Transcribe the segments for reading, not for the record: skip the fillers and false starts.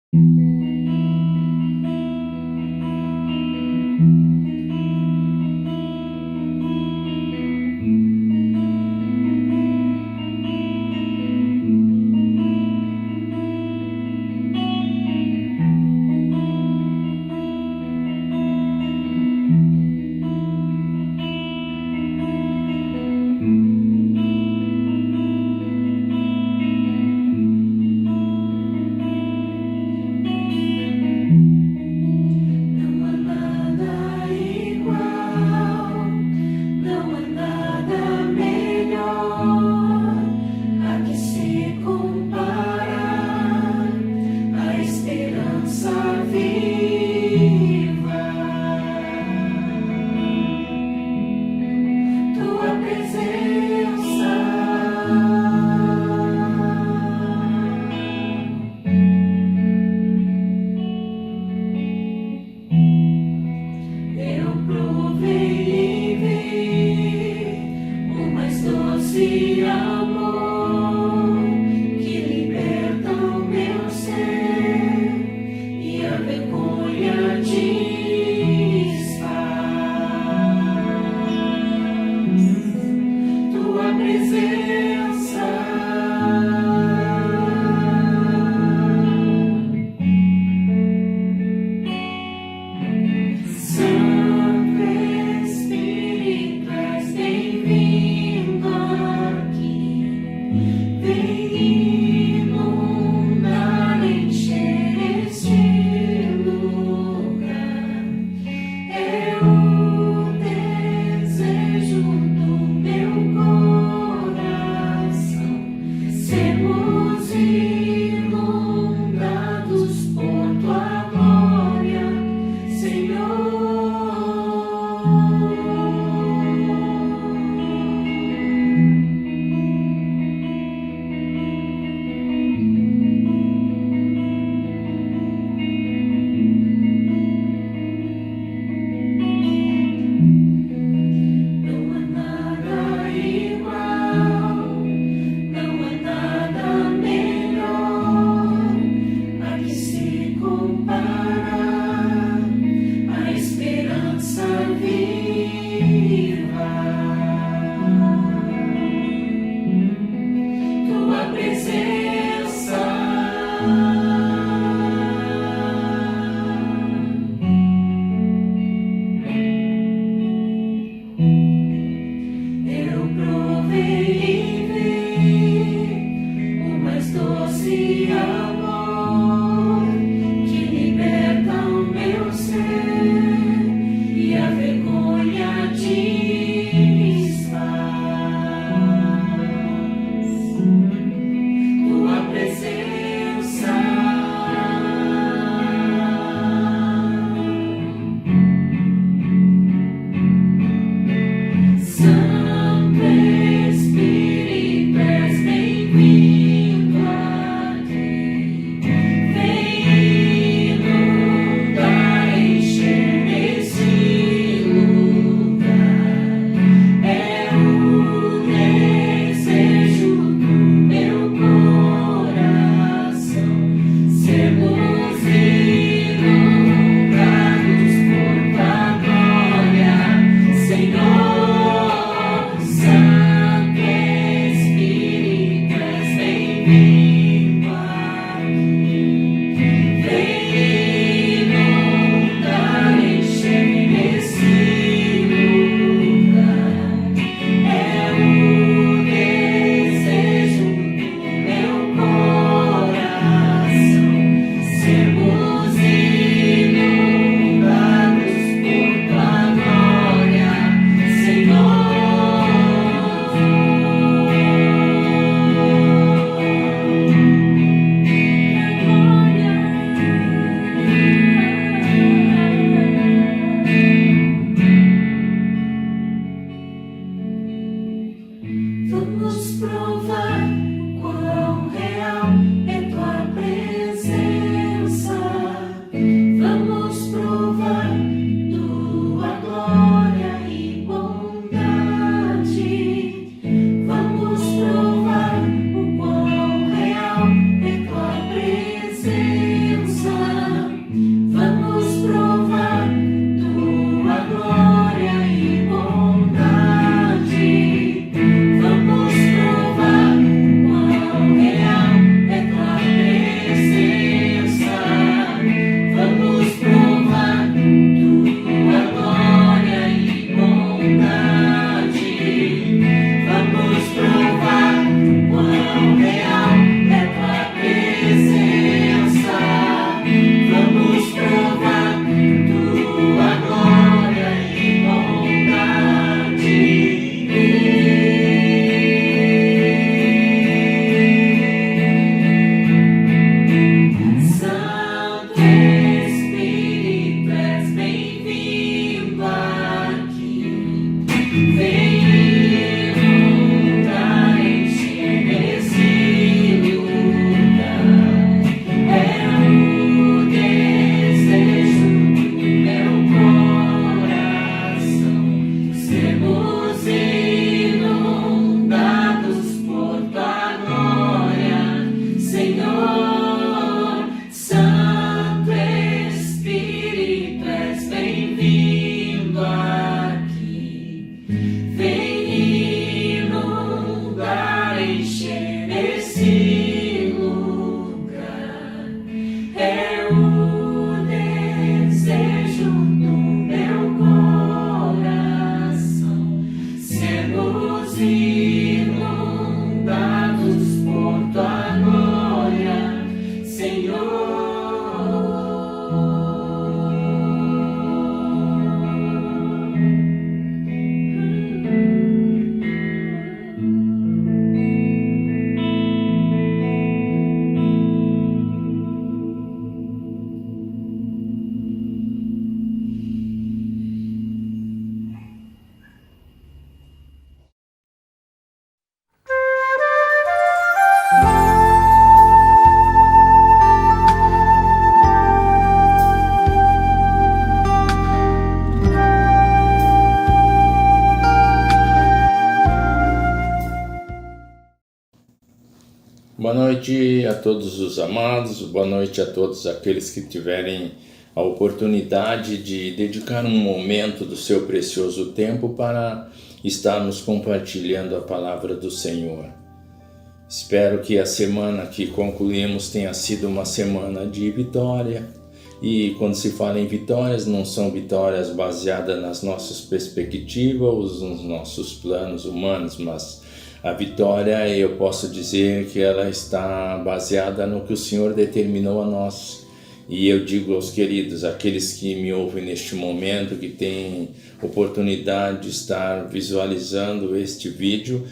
presença. inundados por tua glória, Senhor. Boa noite a todos os amados, boa noite a todos aqueles que tiverem a oportunidade de dedicar um momento do seu precioso tempo para estarmos compartilhando a palavra do Senhor. Espero que a semana que concluímos tenha sido uma semana de vitória. E quando se fala em vitórias, não são vitórias baseadas nas nossas perspectivas, nos nossos planos humanos, mas a vitória, eu posso dizer que ela está baseada no que o Senhor determinou a nós. E eu digo aos queridos, aqueles que me ouvem neste momento, que têm oportunidade de estar visualizando este vídeo,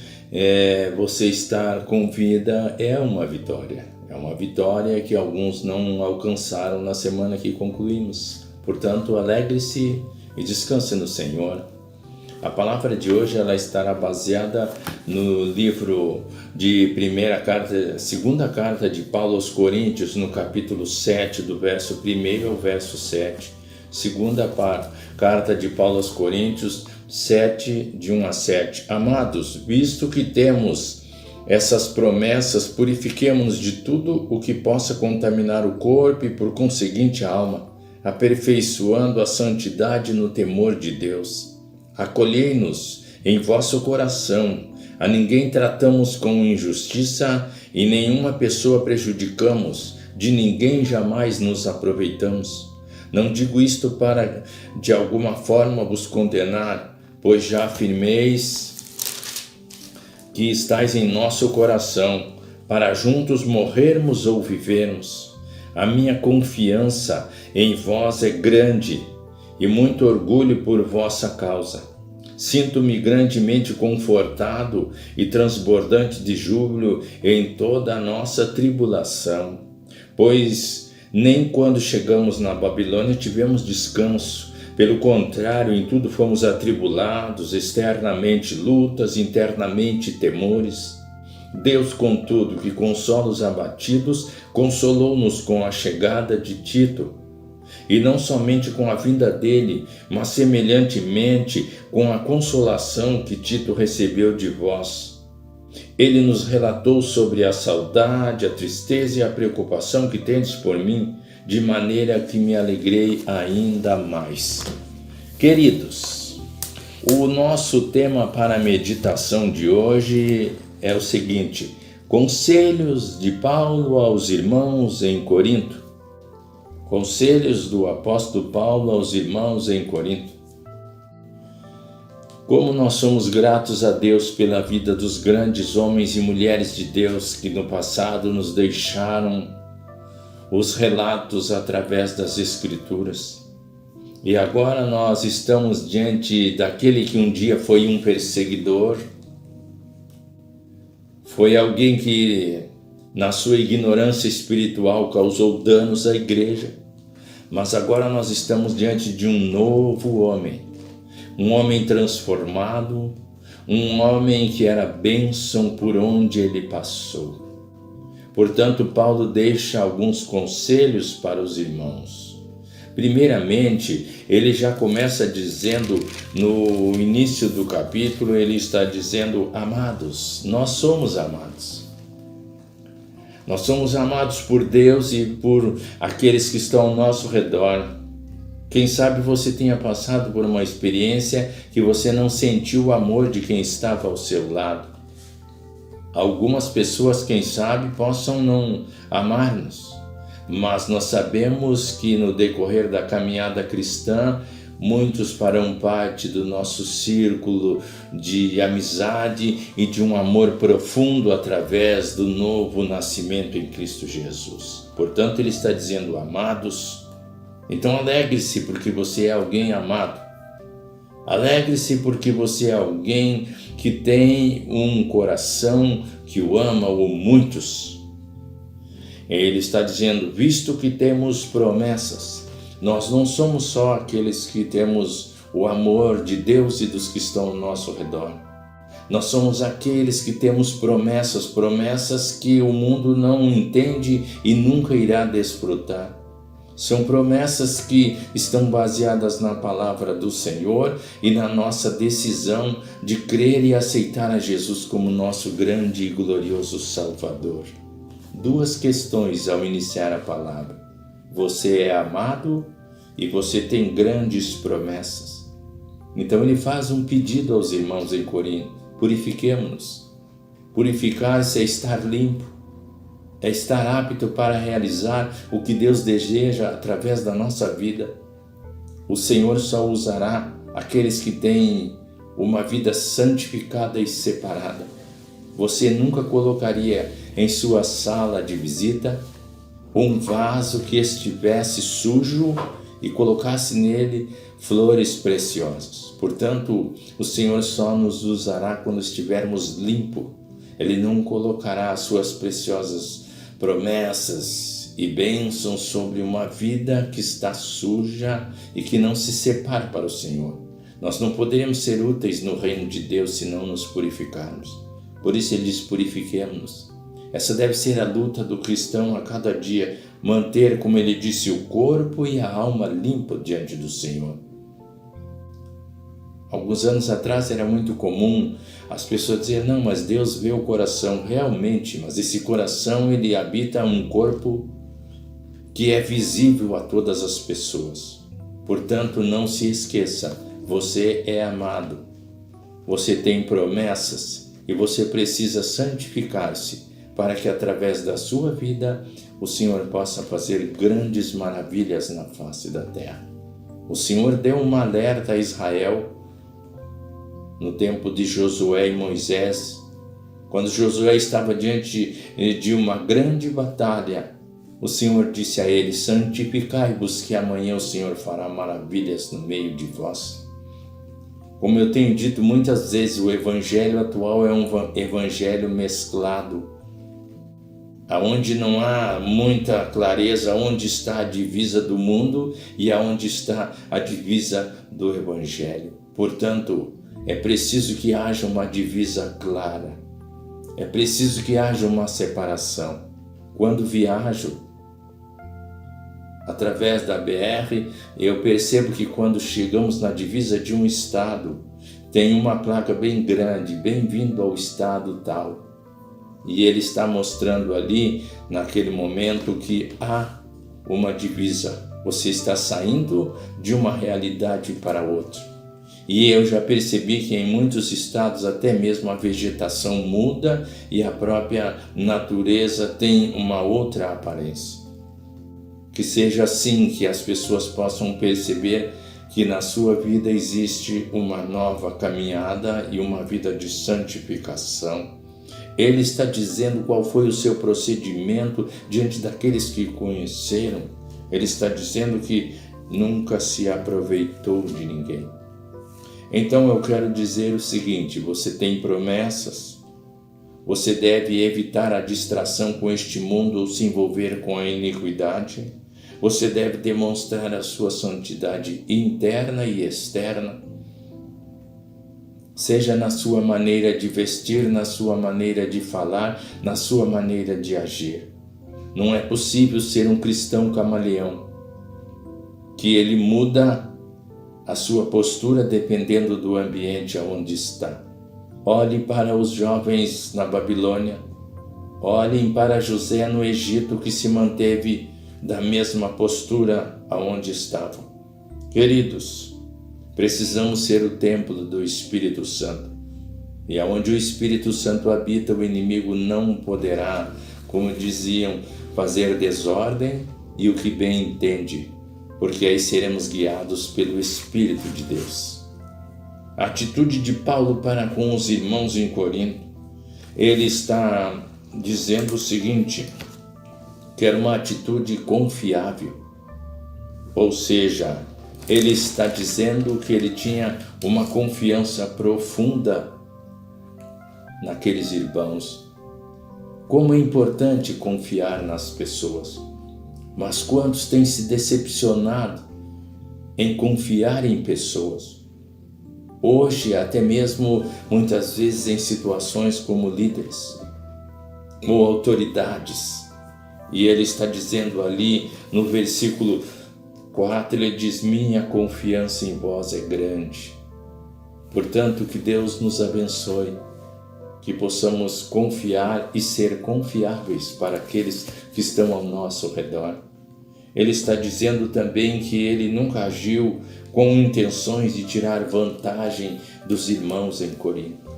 você estar com vida é uma vitória. É uma vitória que alguns não alcançaram na semana que concluímos. Portanto, alegre-se e descanse no Senhor. A palavra de hoje ela estará baseada no livro de segunda carta de Paulo aos Coríntios, no capítulo 7, do verso 1 ao verso 7. Segunda carta de Paulo aos Coríntios, 7, de 1 a 7. Amados, visto que temos essas promessas, purifiquemo-nos de tudo o que possa contaminar o corpo e, por conseguinte, a alma, aperfeiçoando a santidade no temor de Deus. Acolhei-nos em vosso coração, a ninguém tratamos com injustiça e nenhuma pessoa prejudicamos, de ninguém jamais nos aproveitamos. Não digo isto para de alguma forma vos condenar, pois já afirmeis que estáis em nosso coração, para juntos morrermos ou vivermos. A minha confiança em vós é grande, e muito orgulho por vossa causa. Sinto-me grandemente confortado e transbordante de júbilo em toda a nossa tribulação, pois nem quando chegamos na Babilônia tivemos descanso. Pelo contrário, em tudo fomos atribulados, externamente lutas, internamente temores. Deus, contudo, que consola os abatidos, consolou-nos com a chegada de Tito, e não somente com a vinda dele, mas semelhantemente com a consolação que Tito recebeu de vós. Ele nos relatou sobre a saudade, a tristeza e a preocupação que tendes por mim, de maneira que me alegrei ainda mais. Queridos, o nosso tema para a meditação de hoje é o seguinte: conselhos de Paulo aos irmãos em Corinto. Conselhos do apóstolo Paulo aos irmãos em Corinto. Como nós somos gratos a Deus pela vida dos grandes homens e mulheres de Deus que no passado nos deixaram os relatos através das Escrituras. E agora nós estamos diante daquele que um dia foi um perseguidor, foi alguém que na sua ignorância espiritual causou danos à igreja, mas agora nós estamos diante de um novo homem, um homem transformado, um homem que era bênção por onde ele passou. Portanto, Paulo deixa alguns conselhos para os irmãos. Primeiramente, ele já começa dizendo, no início do capítulo, ele está dizendo: amados, nós somos amados. Nós somos amados por Deus e por aqueles que estão ao nosso redor. Quem sabe você tenha passado por uma experiência que você não sentiu o amor de quem estava ao seu lado. Algumas pessoas, quem sabe, possam não amar-nos, mas nós sabemos que no decorrer da caminhada cristã, muitos farão parte do nosso círculo de amizade e de um amor profundo através do novo nascimento em Cristo Jesus. Portanto, ele está dizendo, amados, então alegre-se porque você é alguém amado. Alegre-se porque você é alguém que tem um coração que o ama ou muitos. Ele está dizendo, visto que temos promessas, nós não somos só aqueles que temos o amor de Deus e dos que estão ao nosso redor. Nós somos aqueles que temos promessas que o mundo não entende e nunca irá desfrutar. São promessas que estão baseadas na palavra do Senhor e na nossa decisão de crer e aceitar a Jesus como nosso grande e glorioso Salvador. Duas questões ao iniciar a palavra. Você é amado e você tem grandes promessas. Então ele faz um pedido aos irmãos em Corinto. Purifiquemo-nos. Purificar-se é estar limpo. É estar apto para realizar o que Deus deseja através da nossa vida. O Senhor só usará aqueles que têm uma vida santificada e separada. Você nunca colocaria em sua sala de visita um vaso que estivesse sujo e colocasse nele flores preciosas. Portanto, o Senhor só nos usará quando estivermos limpos. Ele não colocará as suas preciosas promessas e bênçãos sobre uma vida que está suja e que não se separa para o Senhor. Nós não poderemos ser úteis no reino de Deus se não nos purificarmos. Por isso ele diz, purifiquemo-nos. Essa deve ser a luta do cristão a cada dia, manter, como ele disse, o corpo e a alma limpa diante do Senhor. Alguns anos atrás era muito comum as pessoas dizerem, não, mas Deus vê o coração. Realmente, mas esse coração, ele habita um corpo que é visível a todas as pessoas. Portanto, não se esqueça, você é amado, você tem promessas e você precisa santificar-se para que através da sua vida o Senhor possa fazer grandes maravilhas na face da terra. O Senhor deu um alerta a Israel no tempo de Josué e Moisés, quando Josué estava diante de uma grande batalha, o Senhor disse a eles, santificai-vos que amanhã o Senhor fará maravilhas no meio de vós. Como eu tenho dito muitas vezes, o evangelho atual é um evangelho mesclado, aonde não há muita clareza onde está a divisa do mundo e aonde está a divisa do evangelho. Portanto, é preciso que haja uma divisa clara. É preciso que haja uma separação. Quando viajo através da BR, eu percebo que quando chegamos na divisa de um estado, tem uma placa bem grande, bem-vindo ao estado tal. E ele está mostrando ali, naquele momento, que há uma divisa. Você está saindo de uma realidade para outra. E eu já percebi que em muitos estados até mesmo a vegetação muda e a própria natureza tem uma outra aparência. Que seja assim, que as pessoas possam perceber que na sua vida existe uma nova caminhada e uma vida de santificação. Ele está dizendo qual foi o seu procedimento diante daqueles que o conheceram. Ele está dizendo que nunca se aproveitou de ninguém. Então eu quero dizer o seguinte, você tem promessas, você deve evitar a distração com este mundo ou se envolver com a iniquidade, você deve demonstrar a sua santidade interna e externa, seja na sua maneira de vestir, na sua maneira de falar, na sua maneira de agir. Não é possível ser um cristão camaleão, que ele muda a sua postura dependendo do ambiente onde está. Olhe para os jovens na Babilônia, olhem para José no Egito, que se manteve da mesma postura aonde estavam. Queridos, precisamos ser o templo do Espírito Santo. E aonde o Espírito Santo habita, o inimigo não poderá, como diziam, fazer desordem e o que bem entende porque aí seremos guiados pelo Espírito de Deus. A atitude de Paulo para com os irmãos em Corinto, ele está dizendo o seguinte, que era uma atitude confiável, ou seja, ele está dizendo que ele tinha uma confiança profunda naqueles irmãos. Como é importante confiar nas pessoas, mas quantos têm se decepcionado em confiar em pessoas? Hoje, até mesmo muitas vezes em situações como líderes ou autoridades. E ele está dizendo ali no versículo 4, ele diz, minha confiança em vós é grande. Portanto, que Deus nos abençoe, que possamos confiar e ser confiáveis para aqueles que estão ao nosso redor. Ele está dizendo também que ele nunca agiu com intenções de tirar vantagem dos irmãos em Corinto.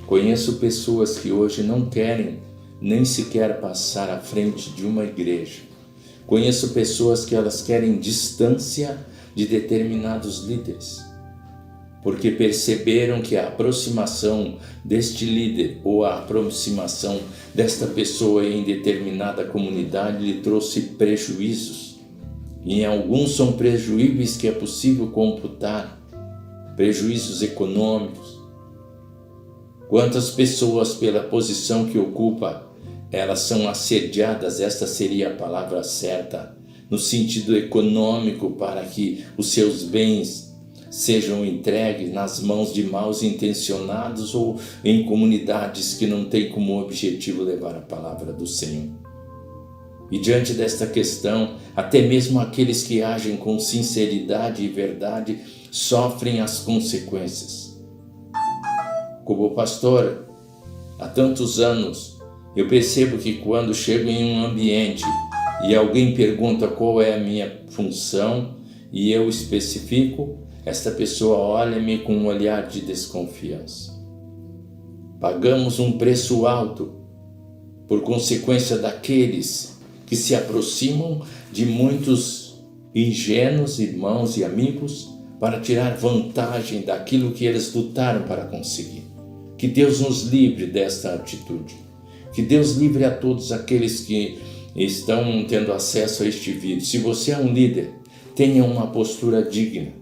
Conheço pessoas que hoje não querem nem sequer passar à frente de uma igreja. Conheço pessoas que elas querem distância de determinados líderes, porque perceberam que a aproximação deste líder ou a aproximação desta pessoa em determinada comunidade lhe trouxe prejuízos. E em alguns são prejuízos que é possível computar, prejuízos econômicos. Quantas pessoas, pela posição que ocupa, elas são assediadas, esta seria a palavra certa, no sentido econômico, para que os seus bens sejam entregues nas mãos de maus intencionados ou em comunidades que não têm como objetivo levar a palavra do Senhor. E diante desta questão, até mesmo aqueles que agem com sinceridade e verdade sofrem as consequências. Como pastor, há tantos anos, eu percebo que quando chego em um ambiente e alguém pergunta qual é a minha função e eu especifico, esta pessoa olha-me com um olhar de desconfiança. Pagamos um preço alto por consequência daqueles que se aproximam de muitos ingênuos irmãos e amigos para tirar vantagem daquilo que eles lutaram para conseguir. Que Deus nos livre desta atitude. Que Deus livre a todos aqueles que estão tendo acesso a este vídeo. Se você é um líder, tenha uma postura digna,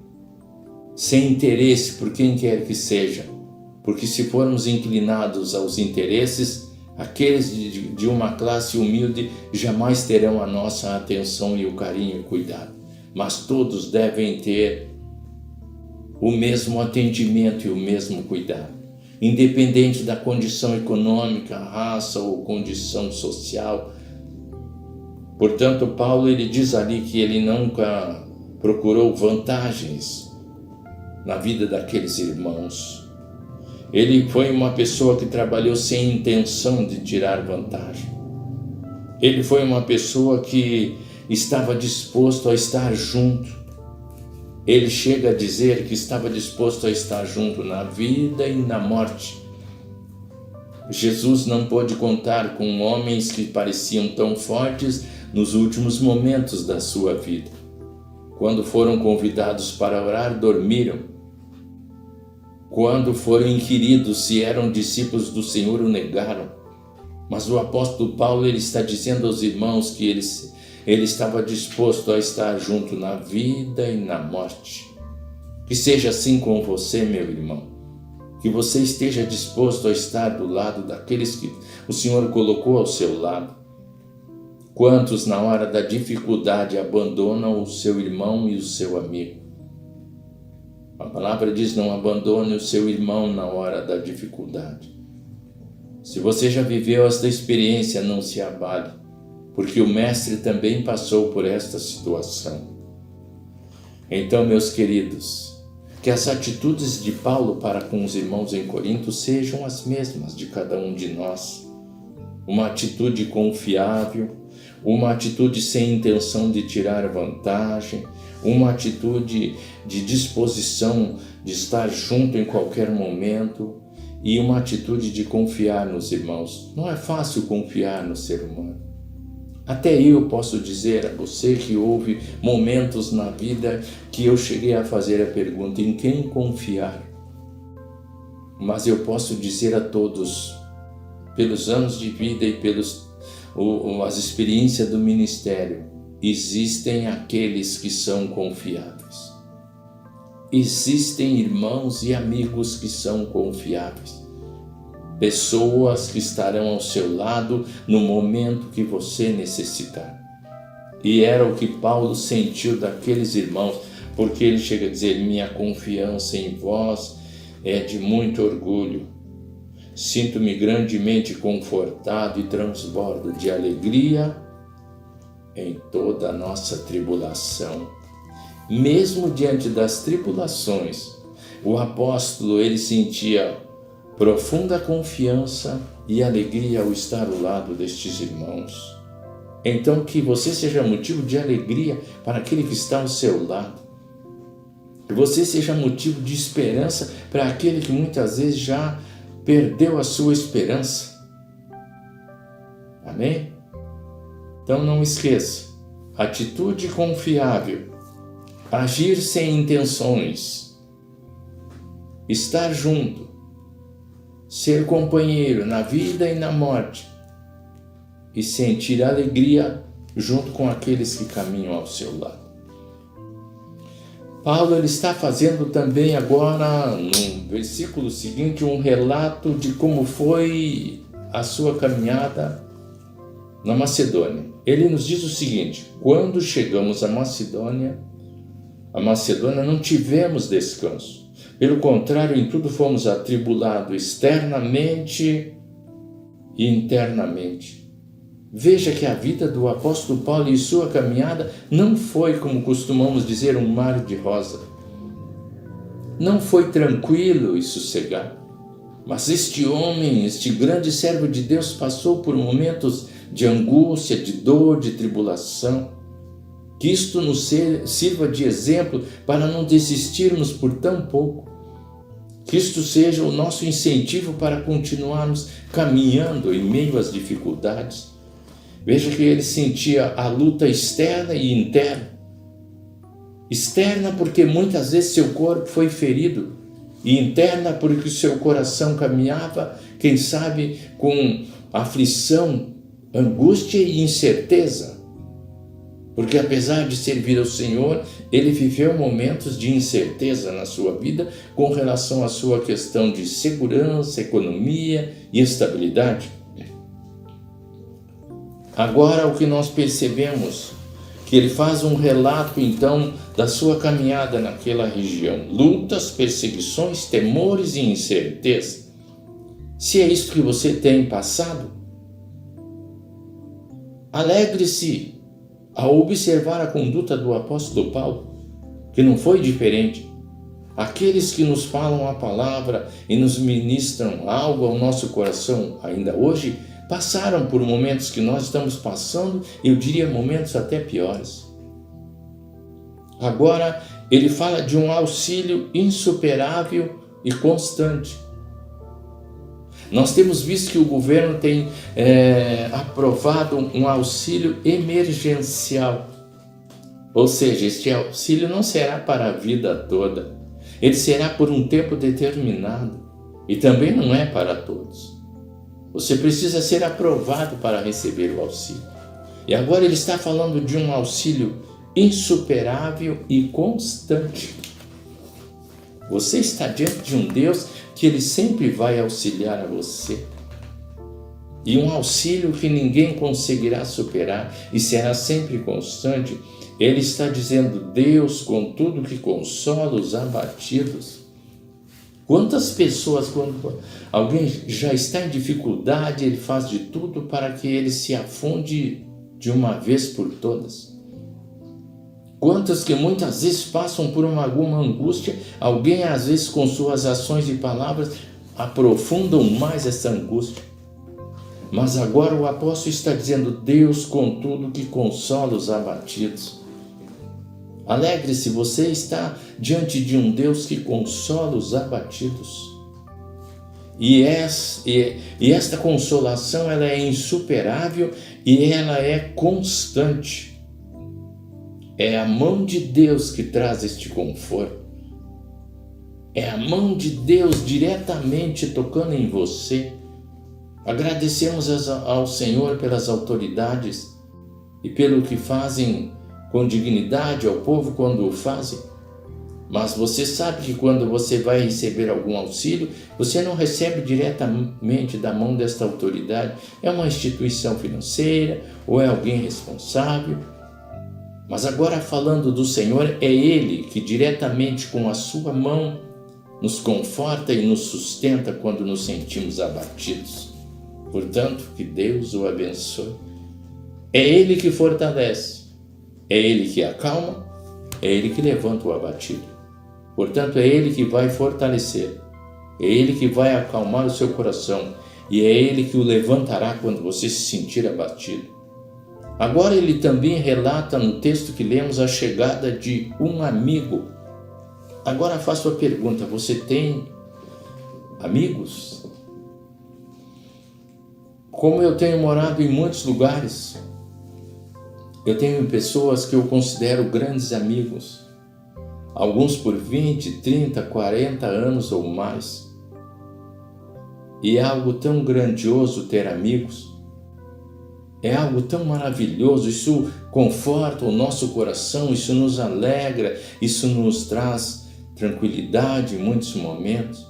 sem interesse por quem quer que seja, porque se formos inclinados aos interesses, aqueles de uma classe humilde jamais terão a nossa atenção e o carinho e o cuidado, mas todos devem ter o mesmo atendimento e o mesmo cuidado, independente da condição econômica, raça ou condição social. Portanto, Paulo ele diz ali que ele nunca procurou vantagens na vida daqueles irmãos. Ele foi uma pessoa que trabalhou sem intenção de tirar vantagem. Ele foi uma pessoa que estava disposto a estar junto. Ele chega a dizer que estava disposto a estar junto na vida e na morte. Jesus não pôde contar com homens que pareciam tão fortes nos últimos momentos da sua vida. Quando foram convidados para orar, dormiram. Quando foram inquiridos se eram discípulos do Senhor, o negaram. Mas o apóstolo Paulo ele está dizendo aos irmãos que ele estava disposto a estar junto na vida e na morte. Que seja assim com você, meu irmão. Que você esteja disposto a estar do lado daqueles que o Senhor colocou ao seu lado. Quantos na hora da dificuldade abandonam o seu irmão e o seu amigo? A palavra diz, não abandone o seu irmão na hora da dificuldade. Se você já viveu esta experiência, não se abale, porque o Mestre também passou por esta situação. Então, meus queridos, que as atitudes de Paulo para com os irmãos em Corinto sejam as mesmas de cada um de nós. Uma atitude confiável, uma atitude sem intenção de tirar vantagem, uma atitude de disposição de estar junto em qualquer momento e uma atitude de confiar nos irmãos. Não é fácil confiar no ser humano. Até eu posso dizer a você que houve momentos na vida que eu cheguei a fazer a pergunta: em quem confiar? Mas eu posso dizer a todos, pelos anos de vida e as experiências do ministério, existem aqueles que são confiáveis. Existem irmãos e amigos que são confiáveis. Pessoas que estarão ao seu lado no momento que você necessitar. E era o que Paulo sentiu daqueles irmãos, porque ele chega a dizer: minha confiança em vós é de muito orgulho. Sinto-me grandemente confortado e transbordo de alegria em toda a nossa tribulação. Mesmo diante das tribulações, o apóstolo ele sentia profunda confiança e alegria ao estar ao lado destes irmãos. Então que você seja motivo de alegria para aquele que está ao seu lado. Que você seja motivo de esperança para aquele que muitas vezes já perdeu a sua esperança. Amém? Então não esqueça, atitude confiável, agir sem intenções, estar junto, ser companheiro na vida e na morte e sentir alegria junto com aqueles que caminham ao seu lado. Paulo ele está fazendo também agora, no versículo seguinte, um relato de como foi a sua caminhada na Macedônia. Ele nos diz o seguinte: quando chegamos à Macedônia não tivemos descanso. Pelo contrário, em tudo fomos atribulados externamente e internamente. Veja que a vida do apóstolo Paulo e sua caminhada não foi, como costumamos dizer, um mar de rosa. Não foi tranquilo e sossegado. Mas este homem, este grande servo de Deus, passou por momentos de angústia, de dor, de tribulação. Que isto nos sirva de exemplo para não desistirmos por tão pouco. Que isto seja o nosso incentivo para continuarmos caminhando em meio às dificuldades. Veja que ele sentia a luta externa e interna. Externa porque muitas vezes seu corpo foi ferido. E interna porque o seu coração caminhava, quem sabe, com aflição, angústia e incerteza. Porque apesar de servir ao Senhor, ele viveu momentos de incerteza na sua vida com relação à sua questão de segurança, economia e estabilidade. Agora o que nós percebemos, que ele faz um relato então da sua caminhada naquela região. Lutas, perseguições, temores e incerteza. Se é isso que você tem passado, alegre-se ao observar a conduta do apóstolo Paulo, que não foi diferente. Aqueles que nos falam a palavra e nos ministram algo ao nosso coração ainda hoje, passaram por momentos que nós estamos passando, eu diria momentos até piores. Agora, ele fala de um auxílio insuperável e constante. Nós temos visto que o governo tem aprovado um auxílio emergencial. Ou seja, este auxílio não será para a vida toda. Ele será por um tempo determinado. E também não é para todos. Você precisa ser aprovado para receber o auxílio. E agora ele está falando de um auxílio insuperável e constante. Você está diante de um Deus que ele sempre vai auxiliar a você. E um auxílio que ninguém conseguirá superar e será sempre constante. Ele está dizendo: Deus, contudo, que consola os abatidos. Quantas pessoas, quando alguém já está em dificuldade, ele faz de tudo para que ele se afunde de uma vez por todas. Quantas que muitas vezes passam por alguma angústia, alguém às vezes com suas ações e palavras aprofundam mais essa angústia. Mas agora o apóstolo está dizendo: Deus, contudo, que consola os abatidos. Alegre-se, você está diante de um Deus que consola os abatidos. E esta consolação ela é insuperável e ela é constante. É a mão de Deus que traz este conforto. É a mão de Deus diretamente tocando em você. Agradecemos ao Senhor pelas autoridades e pelo que fazem com dignidade ao povo quando o fazem. Mas você sabe que quando você vai receber algum auxílio, você não recebe diretamente da mão desta autoridade. É uma instituição financeira ou é alguém responsável. Mas agora falando do Senhor, é Ele que diretamente com a sua mão nos conforta e nos sustenta quando nos sentimos abatidos. Portanto, que Deus o abençoe. É Ele que fortalece, é Ele que acalma, é Ele que levanta o abatido. Portanto, é Ele que vai fortalecer, é Ele que vai acalmar o seu coração e é Ele que o levantará quando você se sentir abatido. Agora ele também relata no texto que lemos a chegada de um amigo. Agora faço a pergunta, você tem amigos? Como eu tenho morado em muitos lugares, eu tenho pessoas que eu considero grandes amigos, alguns por 20, 30, 40 anos ou mais. E é algo tão grandioso ter amigos, é algo tão maravilhoso, isso conforta o nosso coração, isso nos alegra, isso nos traz tranquilidade em muitos momentos.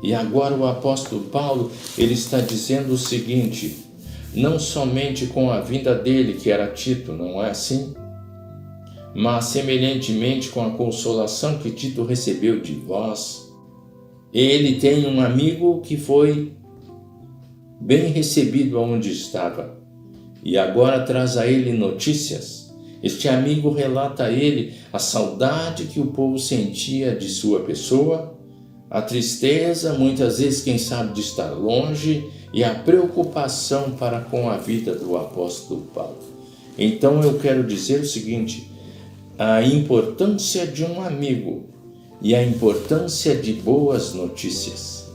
E agora o apóstolo Paulo, ele está dizendo o seguinte, não somente com a vinda dele, que era Tito, não é assim? Mas semelhantemente com a consolação que Tito recebeu de vós, ele tem um amigo que foi bem recebido aonde estava e agora traz a ele notícias. Este amigo relata a ele a saudade que o povo sentia de sua pessoa, a tristeza, muitas vezes, quem sabe, de estar longe e a preocupação para com a vida do apóstolo Paulo. Então eu quero dizer o seguinte, a importância de um amigo e a importância de boas notícias.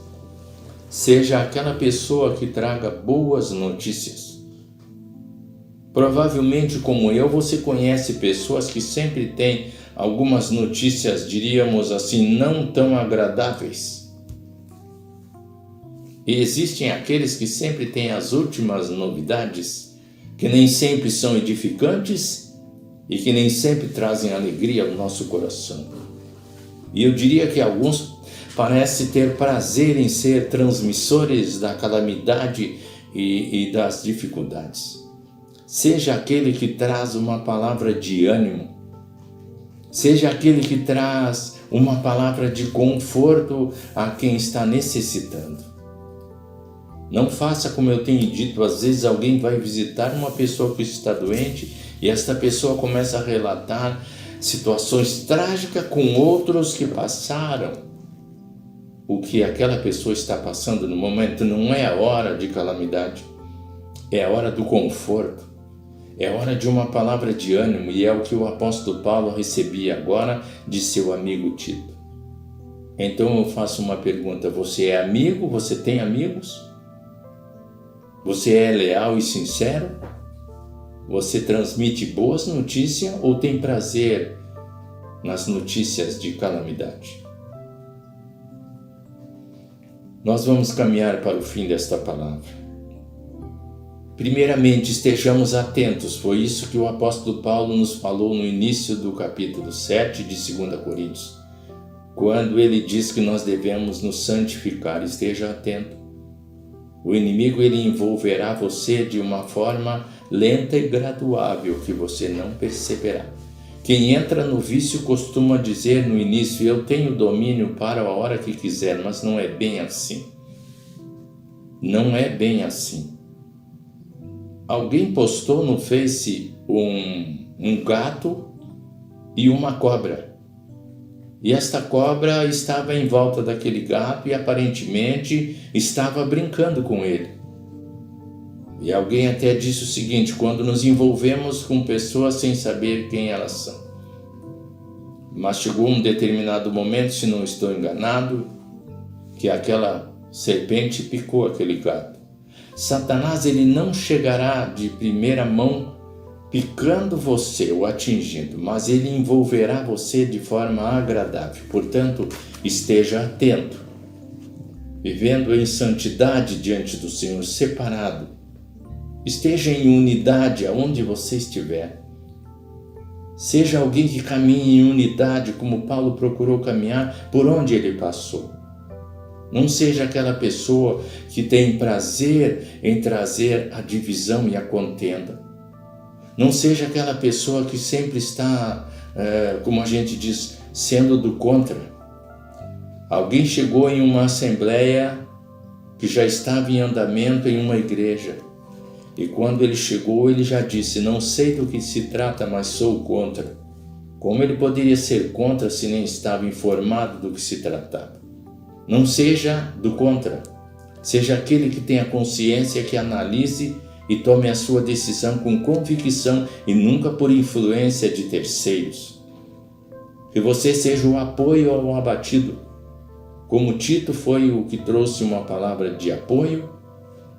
Seja aquela pessoa que traga boas notícias. Provavelmente, como eu, você conhece pessoas que sempre têm algumas notícias, diríamos assim, não tão agradáveis. E existem aqueles que sempre têm as últimas novidades, que nem sempre são edificantes e que nem sempre trazem alegria ao nosso coração. E eu diria que alguns parecem ter prazer em ser transmissores da calamidade e das dificuldades. Seja aquele que traz uma palavra de ânimo, seja aquele que traz uma palavra de conforto a quem está necessitando. Não faça como eu tenho dito, às vezes alguém vai visitar uma pessoa que está doente e esta pessoa começa a relatar situações trágicas com outros que passaram. O que aquela pessoa está passando no momento não é a hora de calamidade, é a hora do conforto. É hora de uma palavra de ânimo e é o que o apóstolo Paulo recebia agora de seu amigo Tito. Então eu faço uma pergunta, você é amigo? Você tem amigos? Você é leal e sincero? Você transmite boas notícias ou tem prazer nas notícias de calamidade? Nós vamos caminhar para o fim desta palavra. Primeiramente, estejamos atentos, foi isso que o apóstolo Paulo nos falou no início do capítulo 7 de 2 Coríntios, quando ele diz que nós devemos nos santificar. Esteja atento. O inimigo ele envolverá você de uma forma lenta e graduável que você não perceberá. Quem entra no vício costuma dizer no início, eu tenho domínio para a hora que quiser, mas não é bem assim. Não é bem assim. Alguém postou no Face um gato e uma cobra. E esta cobra estava em volta daquele gato e aparentemente estava brincando com ele. E alguém até disse o seguinte, quando nos envolvemos com pessoas sem saber quem elas são. Mas chegou um determinado momento, se não estou enganado, que aquela serpente picou aquele gado. Satanás, ele não chegará de primeira mão picando você ou atingindo, mas ele envolverá você de forma agradável. Portanto, esteja atento, vivendo em santidade diante do Senhor, separado. Esteja em unidade aonde você estiver. Seja alguém que caminhe em unidade, como Paulo procurou caminhar por onde ele passou. Não seja aquela pessoa que tem prazer em trazer a divisão e a contenda. Não seja aquela pessoa que sempre está, como a gente diz, sendo do contra. Alguém chegou em uma assembleia que já estava em andamento em uma igreja. E quando ele chegou, ele já disse: não sei do que se trata, mas sou contra. Como ele poderia ser contra se nem estava informado do que se tratava? Não seja do contra. Seja aquele que tenha consciência, que analise e tome a sua decisão com convicção e nunca por influência de terceiros. Que você seja o apoio ao abatido. Como Tito foi o que trouxe uma palavra de apoio,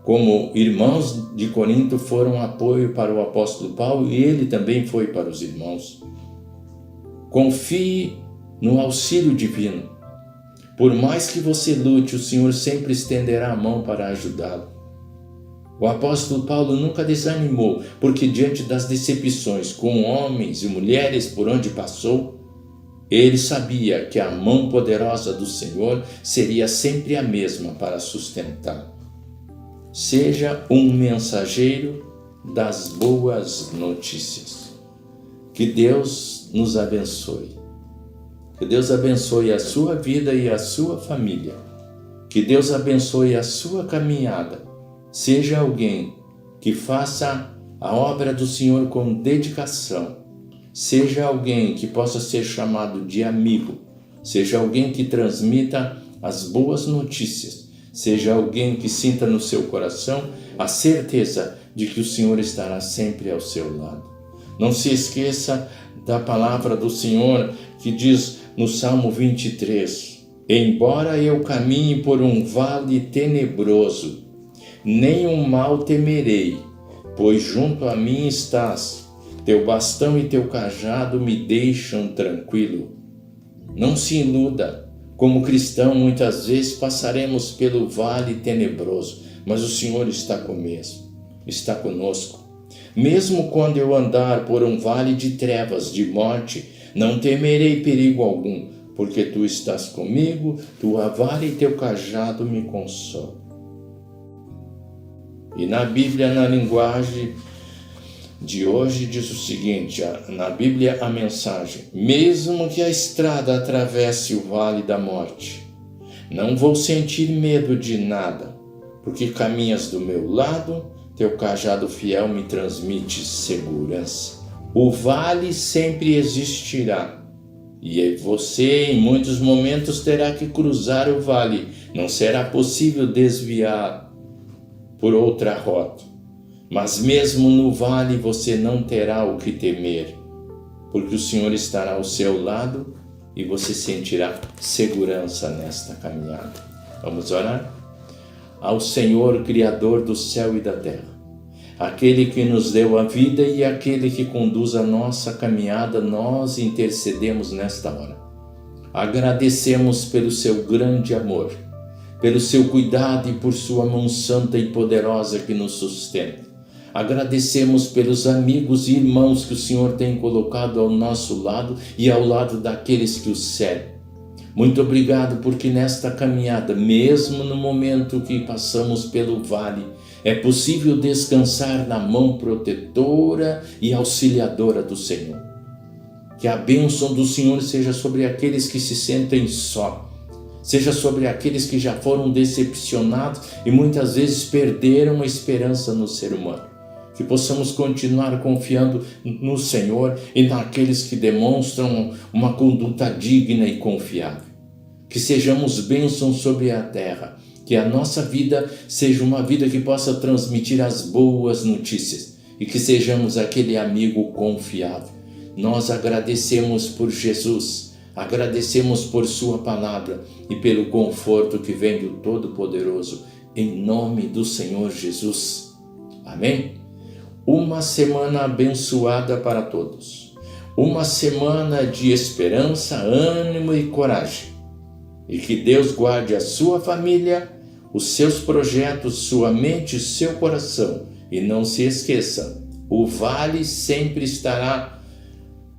como irmãos de Corinto foram apoio para o apóstolo Paulo, e ele também foi para os irmãos. Confie no auxílio divino. Por mais que você lute, o Senhor sempre estenderá a mão para ajudá-lo. O apóstolo Paulo nunca desanimou, porque diante das decepções com homens e mulheres por onde passou, ele sabia que a mão poderosa do Senhor seria sempre a mesma para sustentá-lo. Seja um mensageiro das boas notícias. Que Deus nos abençoe. Que Deus abençoe a sua vida e a sua família. Que Deus abençoe a sua caminhada. Seja alguém que faça a obra do Senhor com dedicação. Seja alguém que possa ser chamado de amigo. Seja alguém que transmita as boas notícias. Seja alguém que sinta no seu coração a certeza de que o Senhor estará sempre ao seu lado. Não se esqueça da palavra do Senhor que diz no Salmo 23: embora eu caminhe por um vale tenebroso, nenhum mal temerei, pois junto a mim estás. Teu bastão e teu cajado me deixam tranquilo. Não se iluda. Como cristão, muitas vezes passaremos pelo vale tenebroso, mas o Senhor está conosco. Mesmo quando eu andar por um vale de trevas, de morte, não temerei perigo algum, porque tu estás comigo, tua vara e teu cajado me consolam. E na Bíblia, na linguagem de hoje, diz o seguinte, na Bíblia a mensagem: mesmo que a estrada atravesse o vale da morte, não vou sentir medo de nada, porque caminhas do meu lado, teu cajado fiel me transmite segurança. O vale sempre existirá, e você em muitos momentos terá que cruzar o vale, não será possível desviar por outra rota. Mas mesmo no vale você não terá o que temer, porque o Senhor estará ao seu lado e você sentirá segurança nesta caminhada. Vamos orar? Ao Senhor, Criador do céu e da terra, aquele que nos deu a vida e aquele que conduz a nossa caminhada, nós intercedemos nesta hora. Agradecemos pelo seu grande amor, pelo seu cuidado e por sua mão santa e poderosa que nos sustenta. Agradecemos pelos amigos e irmãos que o Senhor tem colocado ao nosso lado e ao lado daqueles que o servem. Muito obrigado porque nesta caminhada, mesmo no momento que passamos pelo vale, é possível descansar na mão protetora e auxiliadora do Senhor. Que a bênção do Senhor seja sobre aqueles que se sentem só, seja sobre aqueles que já foram decepcionados e muitas vezes perderam a esperança no ser humano. Que possamos continuar confiando no Senhor e naqueles que demonstram uma conduta digna e confiável. Que sejamos bênçãos sobre a terra, que a nossa vida seja uma vida que possa transmitir as boas notícias e que sejamos aquele amigo confiável. Nós agradecemos por Jesus, Agradecemos por sua palavra e pelo conforto que vem do Todo-Poderoso, em nome do Senhor Jesus. Amém? Uma semana abençoada para todos. Uma semana de esperança, ânimo e coragem. E que Deus guarde a sua família, os seus projetos, sua mente e seu coração. E não se esqueça, o vale sempre estará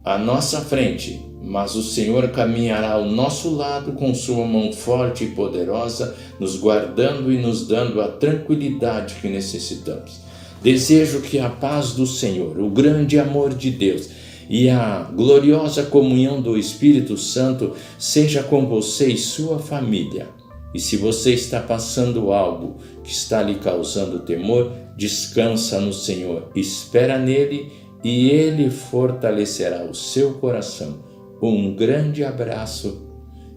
à nossa frente, mas o Senhor caminhará ao nosso lado com sua mão forte e poderosa, nos guardando e nos dando a tranquilidade que necessitamos. Desejo que a paz do Senhor, o grande amor de Deus e a gloriosa comunhão do Espírito Santo seja com você e sua família. E se você está passando algo que está lhe causando temor, descansa no Senhor, espera nele e ele fortalecerá o seu coração. Um grande abraço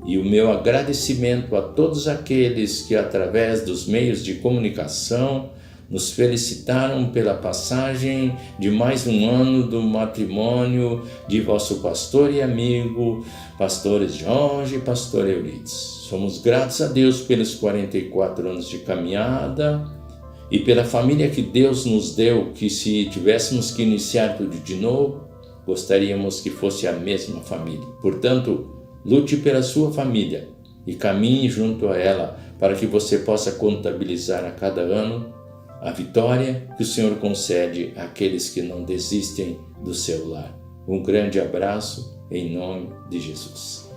e o meu agradecimento a todos aqueles que, através dos meios de comunicação, nos felicitaram pela passagem de mais um ano do matrimônio de vosso pastor e amigo, pastores Jorge e pastor Eurides. Somos gratos a Deus pelos 44 anos de caminhada e pela família que Deus nos deu, que se tivéssemos que iniciar tudo de novo, gostaríamos que fosse a mesma família. Portanto, lute pela sua família e caminhe junto a ela para que você possa contabilizar a cada ano a vitória que o Senhor concede àqueles que não desistem do seu lar. Um grande abraço em nome de Jesus.